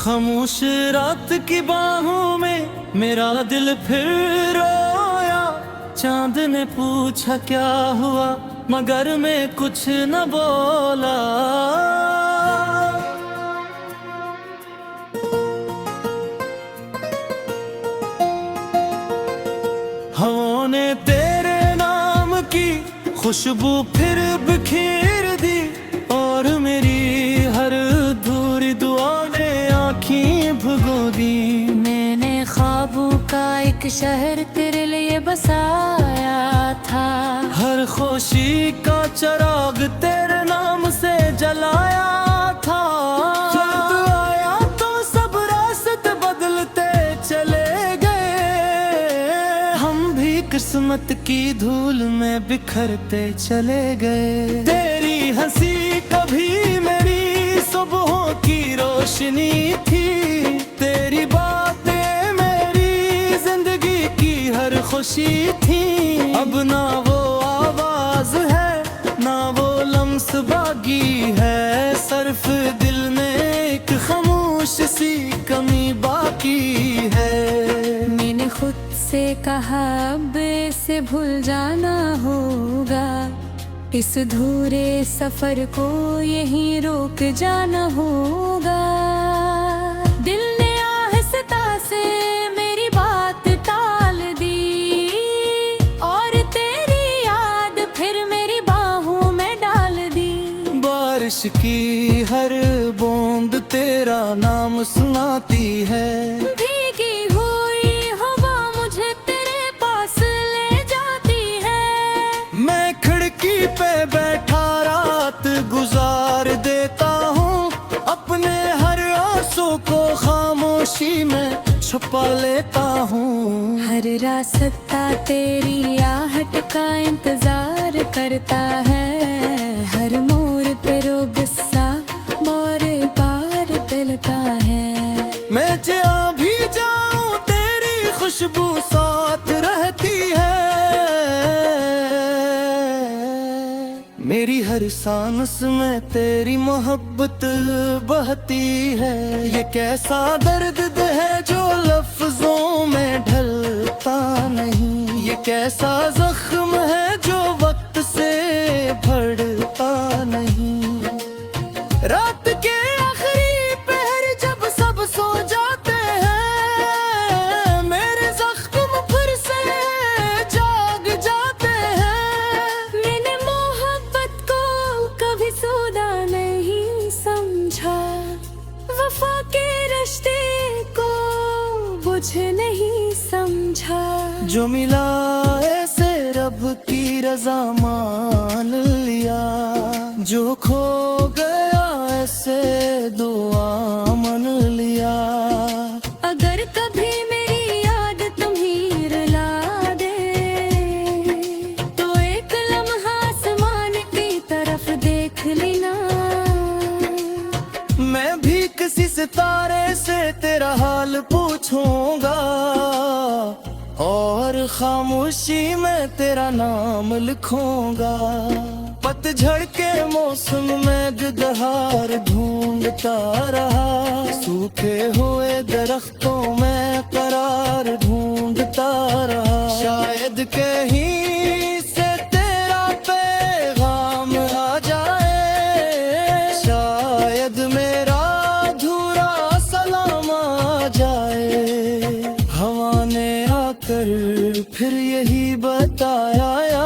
खामोश रात की बाहों में मेरा दिल फिर रोया। चांद ने पूछा क्या हुआ, मगर मैं कुछ न बोला। हवाओं ने तेरे नाम की खुशबू फिर बिखेर दी, और मेरी हर अधूरी दुआ ने आँखें भुगो दी। मैंने ख्वाबों का एक शहर तेरे लिए बसाया था, हर खुशी का चिराग तेरे नाम से जलाया था। जब आया तो सब रास्ते बदलते चले गए, हम भी किस्मत की धूल में बिखरते चले गए। तेरी हंसी कभी मेरी सुबहों की रोशनी थी, तेरी बातें मेरी जिंदगी की हर खुशी थी। अब ना वो आवाज है, ना वो लम्स बाकी है, सिर्फ दिल में एक खामोश सी कमी बाकी है। मैंने खुद से कहा अब इसे भूल जाना होगा, इस अधूरे सफर को यहीं रोक जाना होगा। दिल ने आहिस्ता से मेरी बात टाल दी, और तेरी याद फिर मेरी बाहों में डाल दी। बारिश की हर बूंद तेरा नाम सुनाती है, भीगी हुई हवा मुझे तेरे पास ले जाती है। मैं खिड़की पे बैठा रात गुजार देता हूँ, अपने हर आंसू को खामोशी में छुपा लेता हूँ। हर रास्ता तेरी आहट का इंतजार करता है, हर मोड़ पे रो गुस्सा बार बार दिलता है। मैं जहाँ भी जाऊँ तेरी खुशबू साथ रहती है, मेरी हर सांस में तेरी मोहब्बत बहती है। ये कैसा दर्द है जो लफ्जों में ढलता नहीं, ये कैसा जख्म है जो वक्त से भरता नहीं। रात के आखिरी पहर जब सब सो जाते हैं, मेरे जख्म फिर से जाग जाते हैं। मैंने मोहब्बत को कभी सौदा नहीं समझा, वफा के रिश्ते को बुझ नहीं समझा। जो मिला ऐसे रब की रजा मान लिया, जो खो गया ऐसे दुआ मन लिया। अगर कभी मेरी याद तुम्हें रुला दे, तो एक लम्हा आसमान की तरफ देख लेना। मैं भी किसी सितारे से तेरा हाल पूछूंगा, और खामोशी में तेरा नाम लिखूंगा। पतझड़ के मौसम में गुदहार ढूंढता रहा, सूखे हुए दरख्तों में करार ढूंढता रहा। शायद कहीं से तेरा पैगाम आ जाए, शायद मेरा अधूरा सलाम आ जाए। हवा ने आकर फिर यही बताया,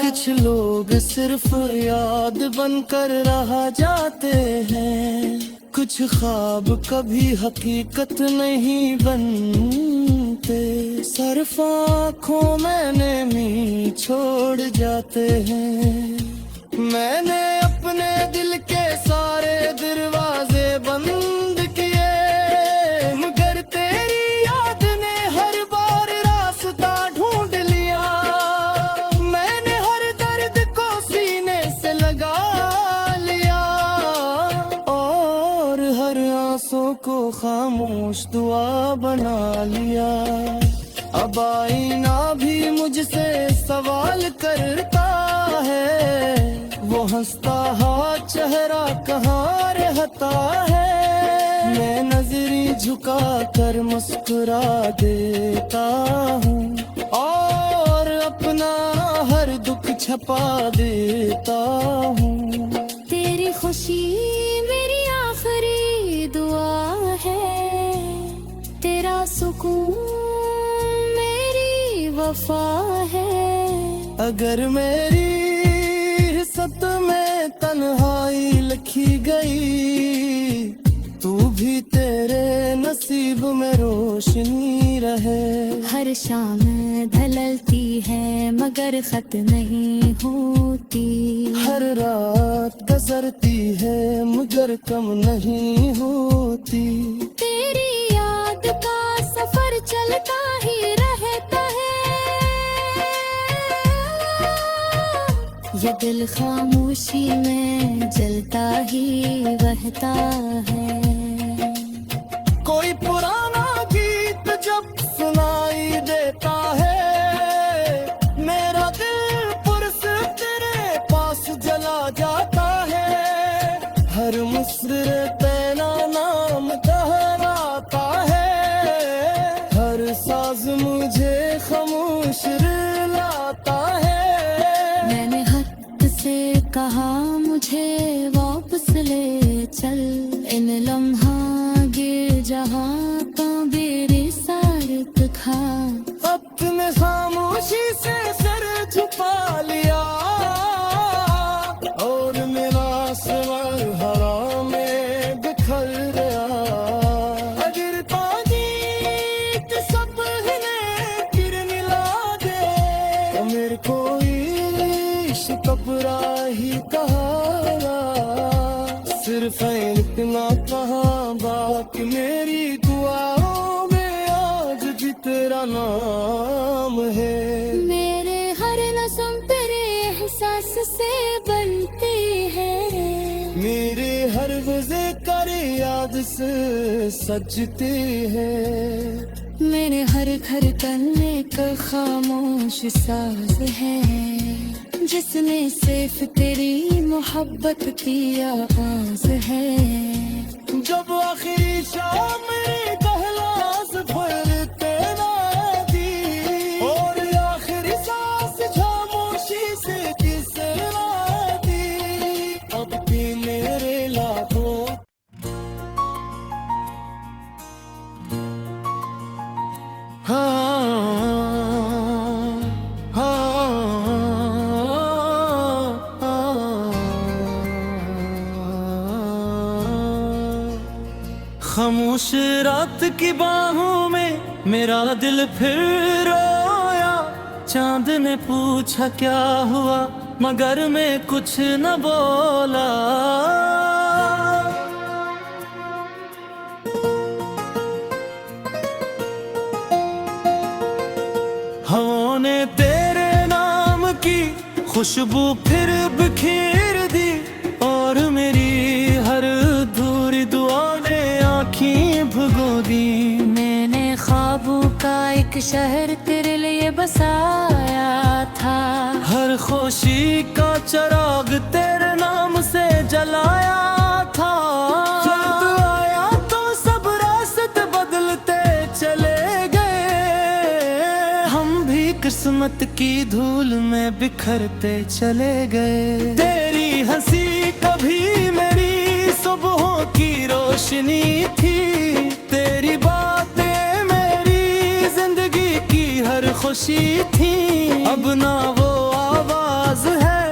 कुछ लोग सिर्फ याद बनकर रह जाते हैं, कुछ ख्वाब कभी हकीकत नहीं बनते, सिर्फ आँखों में नमी छोड़ जाते हैं। मैंने अपने दिल के सारे दरवाजे बंद किए, मगर तेरी याद ने हर बार रास्ता ढूंढ लिया। मैंने हर दर्द को सीने से लगा लिया, और हर आंसू को खामोश दुआ बना लिया। अब आईना भी मुझसे सवाल करता है, वो हंसता हा चेहरा कहाँ रहता है। मैं झुका कर मुस्कुरा देता हूँ और अपना हर दुख छपा देता हूँ। तेरी खुशी मेरी आखिरी दुआ है, तेरा सुकून मेरी वफा है। अगर मेरी हिस्सत में तन्हाई लिखी गई, तू भी तेरे नसीब में रोशनी रहे। हर शाम ढलती है मगर खत नहीं होती, हर रात गुजरती है मगर कम नहीं होती। तेरी याद का सफर चलता ही रहता है, ये दिल खामोशी में जलता ही बहता है। कोई पुराना गीत जब सुनाई देता है, मेरा दिल पुरस तेरे पास जला जाता है। हर मुस्कुराते तेरा नाम दोहराता है, हर साज मुझे खामोश रुलाता है। मैंने हद से कहा मुझे वापस ले चल, इन लम्हा गिर जहाँ का मेरे सार खा। अपने खामोशी से सर छुपा लिया और मेरा सवर हवा में बिखर गया। अगर तारीख सब हिने फिर मिला दे, तो मेरे को इश्क कबरा ही कहा। सिर्फ इतना कहा बाकी मेरी दुआओं में आज भी तेरा नाम है। मेरे हर नस्म तेरे एहसास से बनती है, मेरे हर वज़े कर याद से सजते हैं। मेरे हर धड़कन एक खामोश साज है, जिसने सिर्फ तेरी मोहब्बत की आवाज है। जब आखिरी शाम दहलास पर तेरा दी और आखिरी सांस खामोशी से किसरा दी, अब भी मेरे लाखों खामोश रात की बाहों में मेरा दिल फिर रोया। चांद ने पूछा क्या हुआ मगर मैं कुछ न बोला। हवाओं ने तेरे नाम की खुशबू फिर बिखेर दी और मेरी हर अधूरी दुआ ने आँखें भगो दी। मैंने ख्वाबों का एक शहर तेरे लिए बसाया था, हर खुशी का चिराग तेरे नाम से जलाया था। जब आया तो सब रास्ते बदलते चले गए, हम भी किस्मत की धूल में बिखरते चले गए। तेरी हंसी कभी मेरी सुबहों की रोशनी थी, तेरी बातें मेरी जिंदगी की हर खुशी थी। अब ना वो आवाज है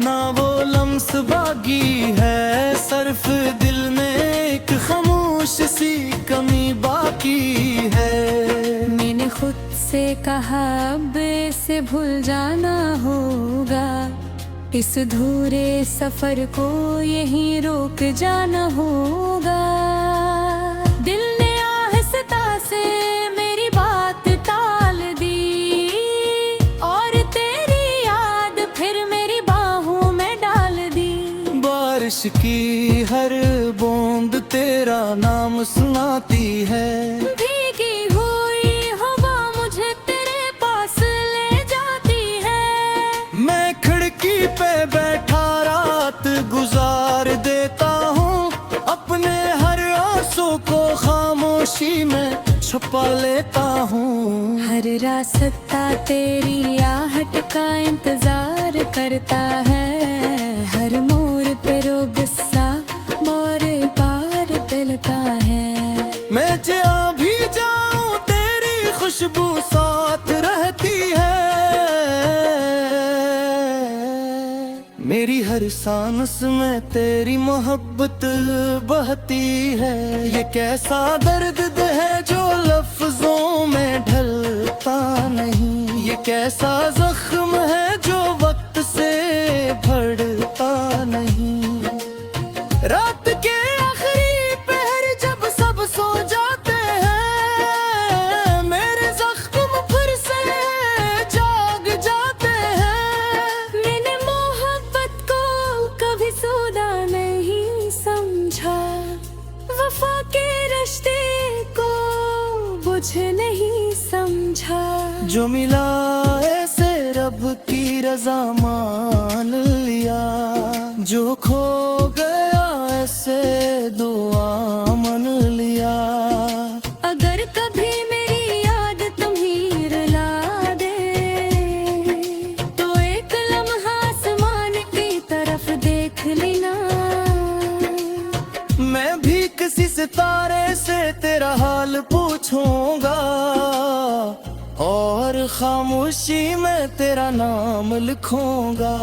ना वो लम्स बाकी है, सिर्फ दिल में एक खामोश सी कमी बाकी है। मैंने खुद से कहा अब से भूल जाना होगा, इस अधूरे सफर को यहीं रोक जाना होगा। दिल ने आहिस्ता से मेरी बात टाल दी और तेरी याद फिर मेरी बाहों में डाल दी। बारिश की हर बूंद तेरा नाम सुनाती है, भीगी हुई हवा मुझे तेरे पास ले जाती है। मैं खिड़की पे बैठा रात गुजार देता हूँ, अपने हर आंसू को खामोश खामोशी में छुपा लेता हूँ। हर रास्ता तेरी आहट का इंतजार करता है, हर मोड़ पे रो गुस्सा और पार दिलता है। मैं जहाँ भी जाऊँ तेरी खुशबू साथ रहती है, मेरी हर सांस में तेरी मोहब्बत बहती है। ये कैसा दर्द है जो लफ्जों में ढलता नहीं, ये कैसा जख्म है जो वक्त से बढ़ता नहीं। रात के आखिरी पहर जब सब सो जाते हैं, मेरे जख्म फिर से जाग जाते हैं। मैंने मोहब्बत को कभी सौदा नहीं समझा, वफा के रिश्ते को बुझ नहीं समझा। जो मिला ऐसे रब की रजा मान लिया, जो खो गया ऐसे दुआ मन लिया। अगर कभी मेरी याद तुम्हें रुला दे, तो एक लम्हा आसमान की तरफ देख लेना। मैं भी किसी सितारे से तेरा हाल पूछूंगा, और खामोशी में तेरा नाम लिखूंगा।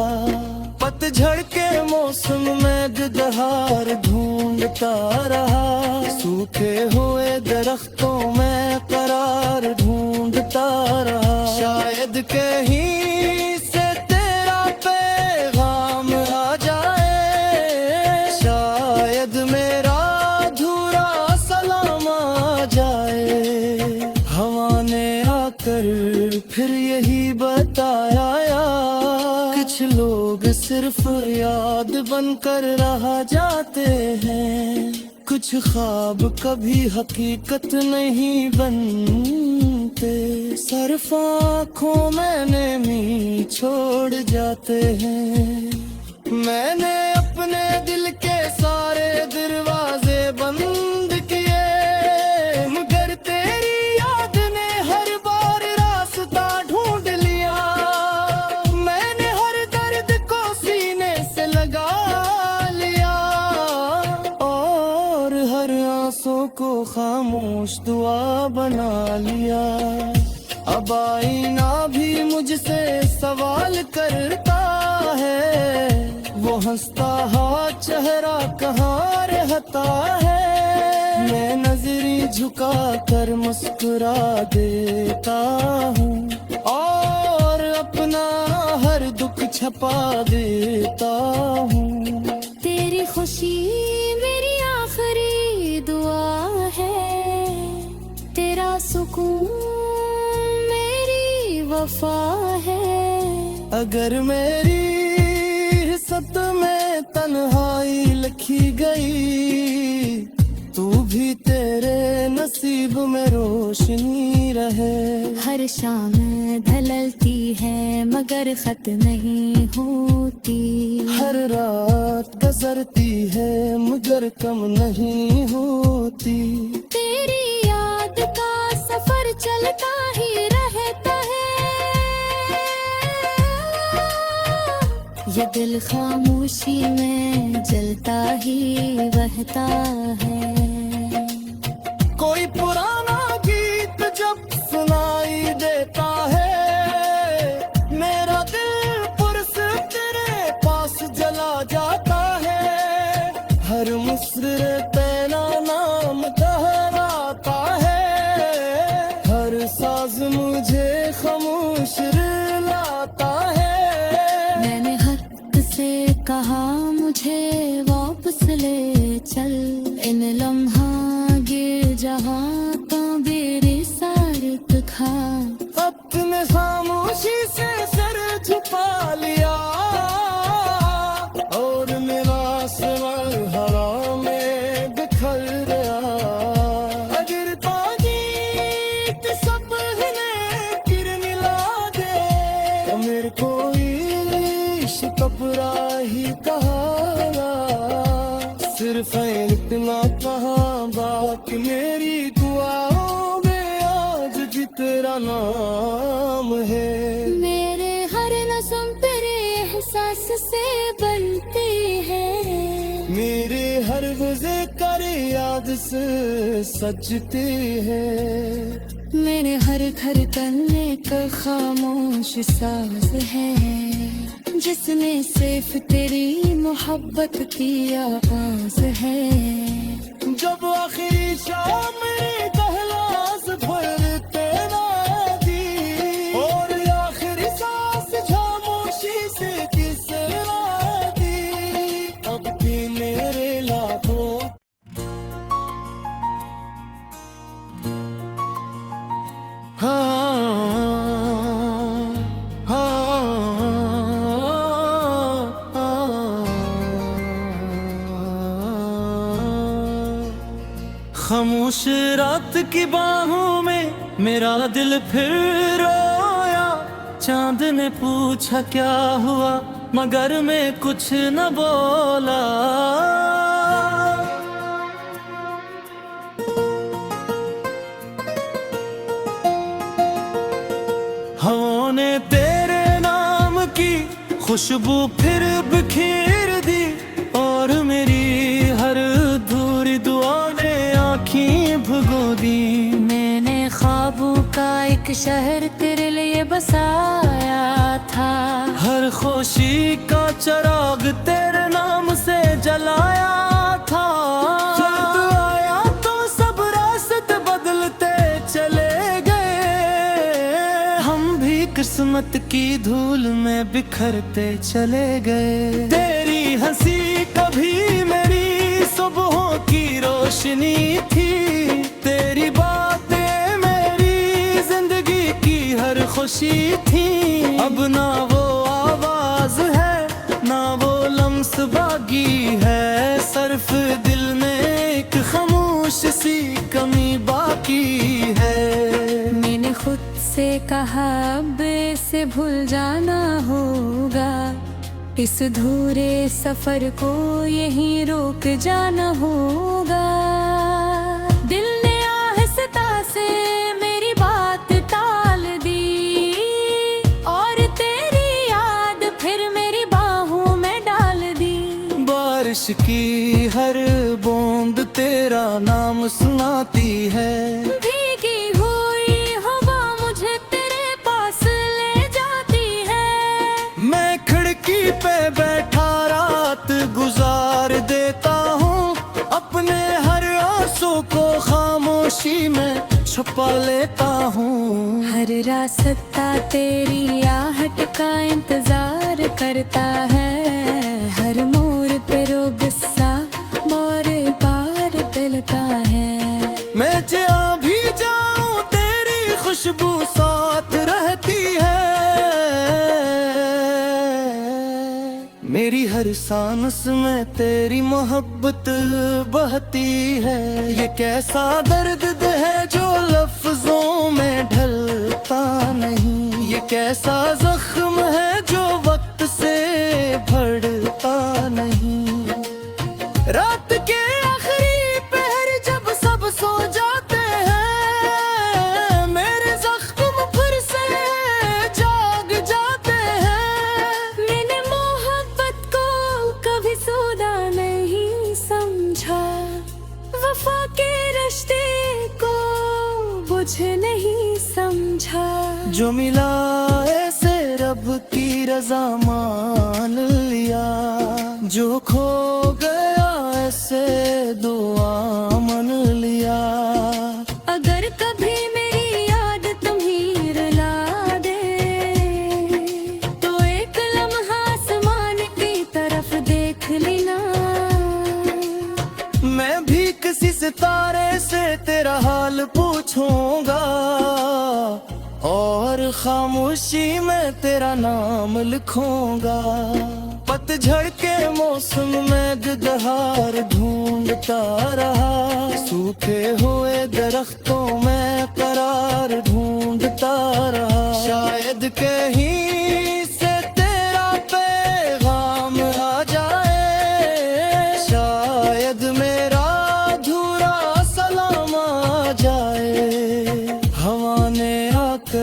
पतझड़ के मौसम में गुलहार ढूंढता रहा, सूखे हुए दरख्तों में करार ढूंढता रहा। शायद कहीं से तेरा पैगाम आ जाए, शायद मेरा अधूरा सलाम आ जाए। हवा ने आकर फिर यही बताया, कुछ लोग सिर्फ याद बनकर रह जाते हैं, कुछ ख्वाब कभी हकीकत नहीं बनते। सिर्फ आँखों में नमी छोड़ जाते हैं। मैंने अपने दिल के सारे दरवाजे बंद किए, मगर तेरी याद ने हर बार रास्ता ढूंढ लिया। मैंने हर दर्द को सीने से लगा लिया, और हर आंसू को खामोश दुआ बना लिया। अब आईना भी मुझसे सवाल करता है, वो हंसता हा चेहरा कहाँ रहता है। मैं नजरी झुका कर मुस्कुरा देता हूँ, और अपना हर दुख छपा देता हूँ। तेरी खुशी मेरी आखिरी दुआ है, तेरा सुकून मेरी वफा है। अगर मेरी सत में तन्हाई लिखी गई, तू भी तेरे नसीब में रोशनी रहे। हर शाम ढलती है मगर खत नहीं होती, हर रात गुजरती है मगर कम नहीं होती। तेरी याद का सफर चलता ही रहता है, ये दिल खामोशी में जलता ही बहता है। कोई पुराना गीत जब सुनाई देता है, मेरा दिल पुरस तेरे पास जला जाता है। हर मुस्र तेरा नाम दोहराता है, हर साज मुझे खामोश रुलाता है। मैंने हद से कहा मुझे वापस ले चल, इन लम्हा गिर जहाँ तो मेरे सारे खा। अपने खामोशी से सर झुका लिया, और मेरा सवाल हवा में बिखर गया। अगर तागीत सपने फिर मिला दे, तो मेरे को इश्क कपरा ही कहा। सिर्फ इतना कहा बाकी मेरी दुआ नाम है। मेरे हर नज़म तेरे एहसास से बनती है, मेरे हर गुज़े कर याद से सजती है। मेरे हर धड़कन एक खामोश साज है, जिसमें सिर्फ तेरी मोहब्बत की आवाज़ है। जब आखिरी शाम मेरी दहलाज भरते नादी और आखिरी सांस खामोशी से किसे दी, अब भी मेरे लाखों खामोश रात की बाहों में मेरा दिल फिर रोया। चांद ने पूछा क्या हुआ, मगर मैं कुछ न बोला। हवाओं ने तेरे नाम की खुशबू फिर बिखेर दी, और मेरी हर अधूरी दुआ ने आँखें भगो दी। मैंने ख्वाबों का एक शहर तेरे लिए बसाया था, हर खुशी का चिराग तेरे नाम से जलाया था। जब आया तो सब रास्ते बदलते चले गए, हम भी किस्मत की धूल में बिखरते चले गए। तेरी हंसी कभी मेरी सुबहों की रोशनी थी, तेरी बातें मेरी जिंदगी की हर खुशी थी। अब ना वो आवाज है ना वो लम्स बागी है, सिर्फ दिल में एक खामोश सी कमी बाकी है। मैंने खुद से कहा अब इसे भूल जाना होगा, इस धूरे सफर को यहीं रोक जाना होगा। दिल ने आहिस्ता से मेरी बात टाल दी, और तेरी याद फिर मेरी बाहों में डाल दी। बारिश की हर बूंद तेरा नाम सुनाती है, भीगी हुई हवा मुझे तेरे पास ले जाती है। मैं खिड़की पे बैठा रात गुजार देता हूँ, अपने हर आंसू को खामोशी में छुपा लेता हूँ। हर रास्ता तेरी आहट का इंतजार करता है, हर मोड़ पे रो गुस्सा बार बार दिलता है। मैं जहाँ भी जाऊँ तेरी खुशबू साथ रहती है, मेरी हर सांस में तेरी मोहब्बत बहती है। ये कैसा दर्द है जो लफ्जों में ढलता नहीं, ये कैसा जख्म है जो वक्त से भरता नहीं। रात के आखिरी पहर जब सब सो जाते हैं, मेरे जख्म फिर से जाग जाते हैं। मैंने मोहब्बत को कभी सौदा नहीं समझा, वफा के रिश्ते को बुझ नहीं समझा। जो मिला ऐसे रब की रजा मान लिया, जो खो गया ऐसे दुआ मन लिया। अगर कभी मेरी याद तुम्हें रुला दे, तो एक लम्हा आसमान की तरफ देख लेना। मैं भी किसी सितारे से तेरा हाल पूछूंगा, और खामोशी में तेरा नाम लिखूंगा। पतझड़ के मौसम में गुदहार ढूंढता रहा, सूखे हुए दरख्तों में करार ढूंढता रहा। शायद कहीं से तेरा पैगाम आ जाए, शायद मेरा अधूरा सलाम आ जाए। हवा ने आकर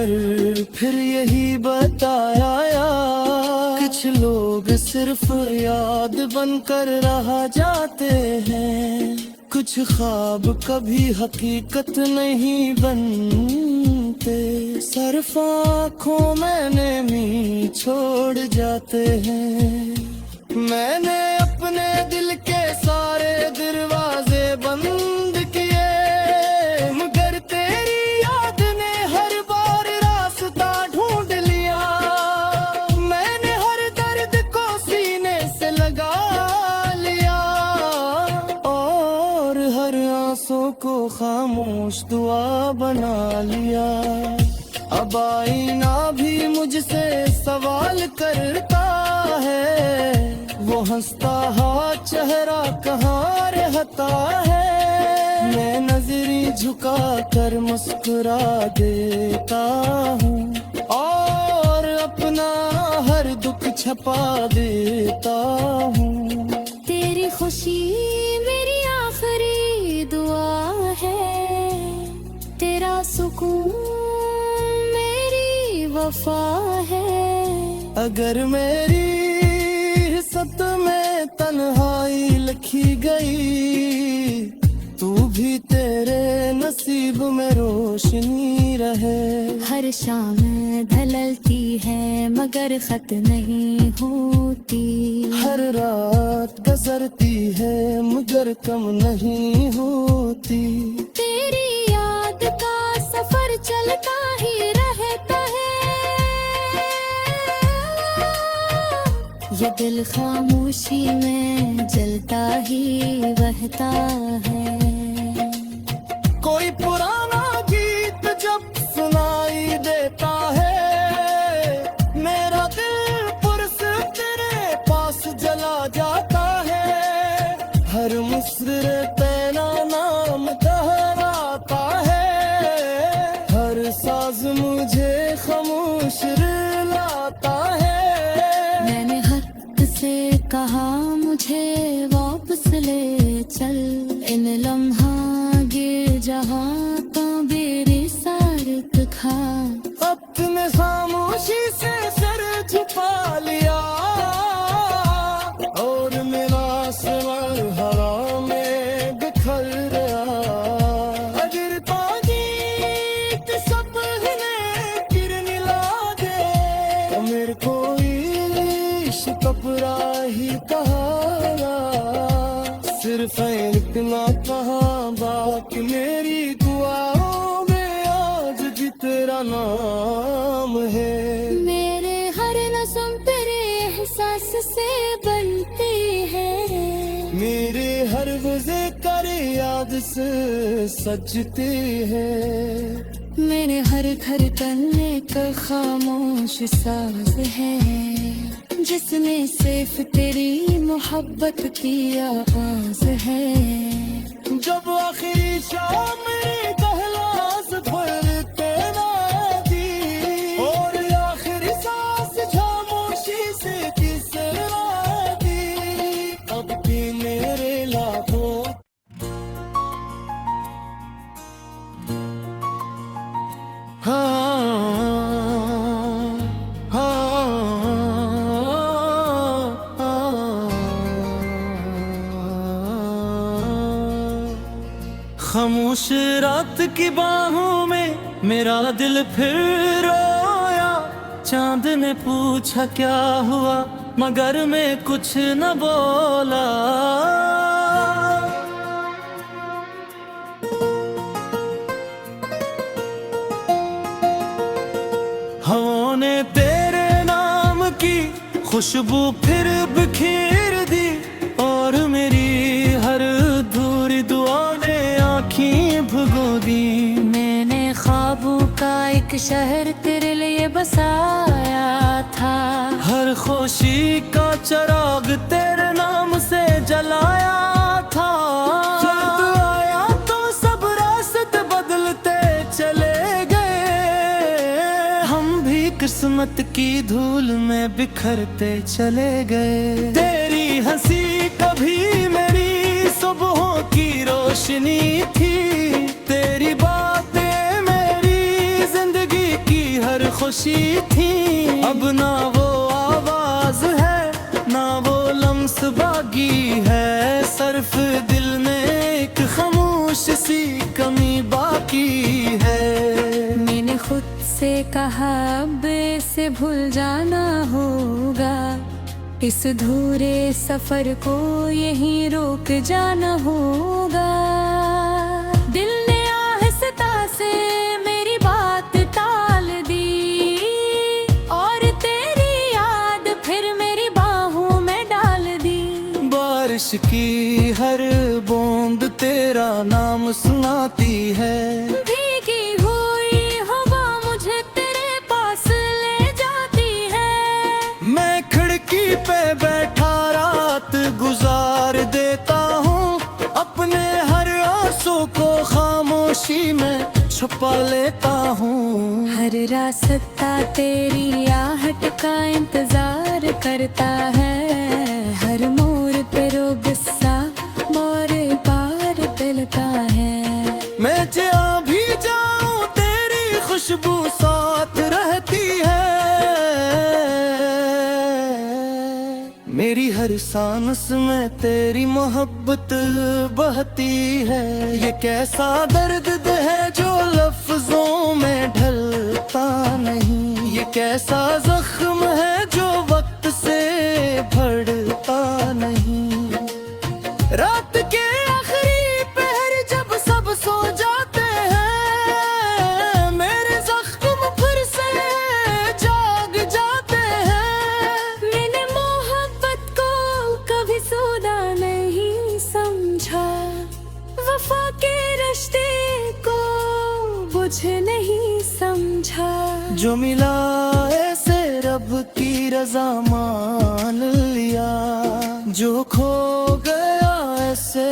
फिर यही बताया यार, कुछ लोग सिर्फ याद बनकर रह जाते हैं, कुछ ख्वाब कभी हकीकत नहीं बनते, सिर्फ आँखों में नेमी छोड़ जाते हैं। मैंने अपने दिल के सारे दरवाजे बंद किए, मगर तेरी याद ने हर बार रास्ता ढूंढ लिया। मैंने हर दर्द को सीने से लगा लिया, और हर आंसू को खामोश दुआ बना लिया। अब आईना भी मुझसे सवाल करता है, वो हंसता हा चेहरा कहाँ रहता है। मैं नजरी झुका कर मुस्कुरा देता हूँ, और अपना हर दुख छपा देता हूँ। तेरी खुशी मेरी आखिरी दुआ है, तेरा सुकून मेरी वफा है। अगर मेरी सत में तन्हाई लिखी गई, तू भी तेरे नसीब में रोशनी रहे। हर शाम ढलती है मगर खत नहीं होती, हर रात गुजरती है मगर कम नहीं होती। तेरी याद का सफर चलता ही रहता है, ये दिल खामोशी में जलता ही बहता है। कोई पुराना गीत जब सुनाई देता है, मेरा दिल पुरस तेरे पास जला जाता है। हर मुस्कुरा तेरा नाम दोहराता है, हर साज मुझे खामोश रुलाता है। मैंने हद से कहा मुझे वापस ले चल, इन लम्हा गिर जहाँ तो मेरे सार खा। अपने खामोशी से सर झुका लिया, और मेरा सवर हवा में बिखर गया। अगर तागीत सब किरण ला दे, तो मेरे को कपड़ा ही कहा, सिर्फ इतना कहा बाकी मेरी दुआओं में आज भी तेरा नाम है। मेरे हर नस्म तेरे एहसास से बनती है, मेरे हर वज़े कर याद से सजती है। मेरे हर धड़कन एक खामोश साज है, जिसमें सिर्फ तेरी मोहब्बत की आवाज है। जब आखिरी शाम मेरी दहलाज पर तेरा दी, और आखिरी सांस खामोशी से किसरा दी। अब भी मेरे लाखों खामोश रात की बाहों में मेरा दिल फिर रोया। चांद ने पूछा क्या हुआ, मगर मैं कुछ न बोला। हवाओं ने तेरे नाम की खुशबू फिर बिखेर दी, और मेरी हर अधूरी दुआ ने आँखें भगो दी। मैंने ख्वाबों का एक शहर तेरे लिए बसाया था, हर खुशी का चिराग तेरे नाम से जलाया था। जब आया तो सब रास्ते बदलते चले गए, हम भी किस्मत की धूल में बिखरते चले गए। तेरी हंसी कभी मेरी सुबहों की रोशनी थी, तेरी बातें मेरी जिंदगी की हर खुशी थी, अब ना वो आवाज है ना वो लम्स बाकी है। सिर्फ दिल में एक खामोश सी कमी बाकी है। मैंने खुद से कहा अब से भूल जाना होगा, इस धूरे सफर को यहीं रोक जाना होगा। दिल ने आहिस्ता से मेरी बात टाल दी और तेरी याद फिर मेरी बाहों में डाल दी। बारिश की हर बूंद तेरा नाम सुनाती है, भीगी हुई हवा मुझे तेरे पास ले जाती है। मैं खिड़की पे बैठा रात गुजार देता हूँ, अपने हर आंसू को खामोशी में छुपा लेता हूँ। हर रास्ता तेरी आहट का इंतजार करता है, हर मोड़ पे रो गुस्सा मोरे पार दिल का है। मैं जहाँ भी जाऊँ तेरी खुशबू साथ रहती है, मेरी हर सांस में तेरी मोहब्बत बहती है। ये कैसा दर्द है जो लफ्जों में ढलता नहीं, ये कैसा जख्म है जो वक्त से भरता नहीं। रात के आखिरी पहर जब सब सो जाते हैं, मेरे जख्म फिर से जाग जाते हैं। मैंने मोहब्बत को कभी सौदा नहीं समझा, वफा के रिश्ते को बुझ नहीं समझा। जो मिला ऐसे रब की रजा मान लिया, जो खो गया ऐसे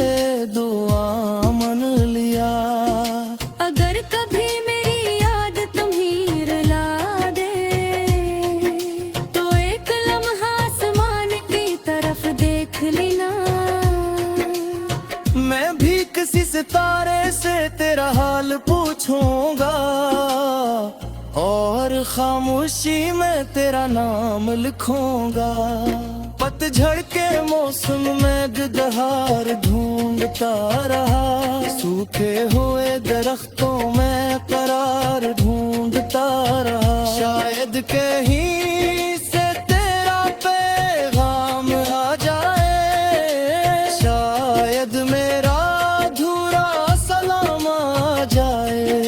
दुआ मन लिया। अगर कभी मेरी याद तुम्हें रुला दे, तो एक लम्हा आसमान की तरफ देख लेना। मैं भी किसी सितारे से तेरा हाल पूछूंगा, और खामोशी में तेरा नाम लिखूंगा। पतझड़ के मौसम में गुलहार ढूंढता रहा, सूखे हुए दरख्तों में करार ढूंढता रहा। शायद कहीं से तेरा पैगाम आ जाए, शायद मेरा अधूरा सलाम आ जाए।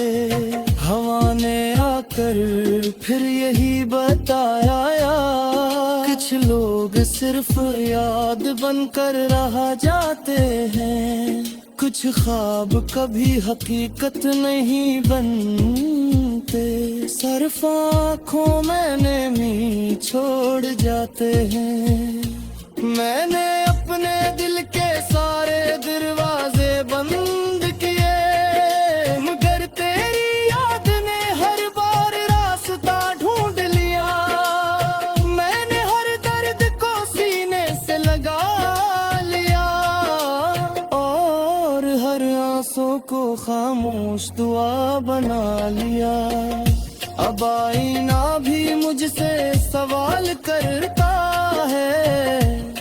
हवा ने आकर फिर यही बताया, कुछ लोग सिर्फ याद बनकर रह जाते हैं, कुछ ख्वाब कभी हकीकत नहीं बनते। सिर्फ आँखों में नमी छोड़ जाते हैं। मैंने अपने दिल के सारे दरवाजे बंद किए, मगर तेरी याद ने हर बार रास्ता ढूंढ लिया। मैंने हर दर्द को सीने से लगा लिया, और हर आंसू को खामोश दुआ बना लिया। अब आईना भी मुझसे सवाल करता है,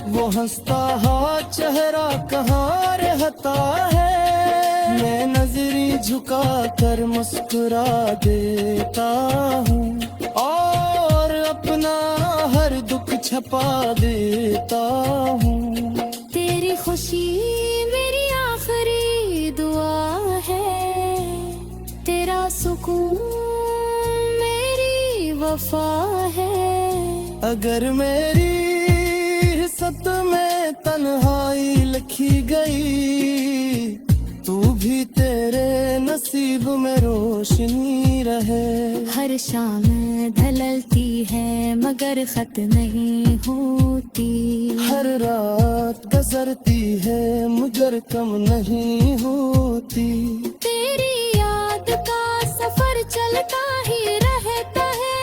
वो हंसता हुआ चेहरा कहाँ रहता है। मैं नजरी झुका कर मुस्कुरा देता हूँ, और अपना हर दुख छपा देता हूँ। तेरी खुशी मेरी आखिरी दुआ है, तेरा सुकून मेरी वफा है। अगर मेरी सत में तन्हाई लिखी गई, तू भी तेरे नसीब में रोशनी रहे। हर शाम ढलती है मगर खत नहीं होती, हर रात गुजरती है मगर कम नहीं होती। तेरी याद का सफर चलता ही रहता है,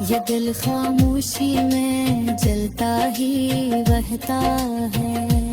ये दिल खामोशी में जलता ही रहता है।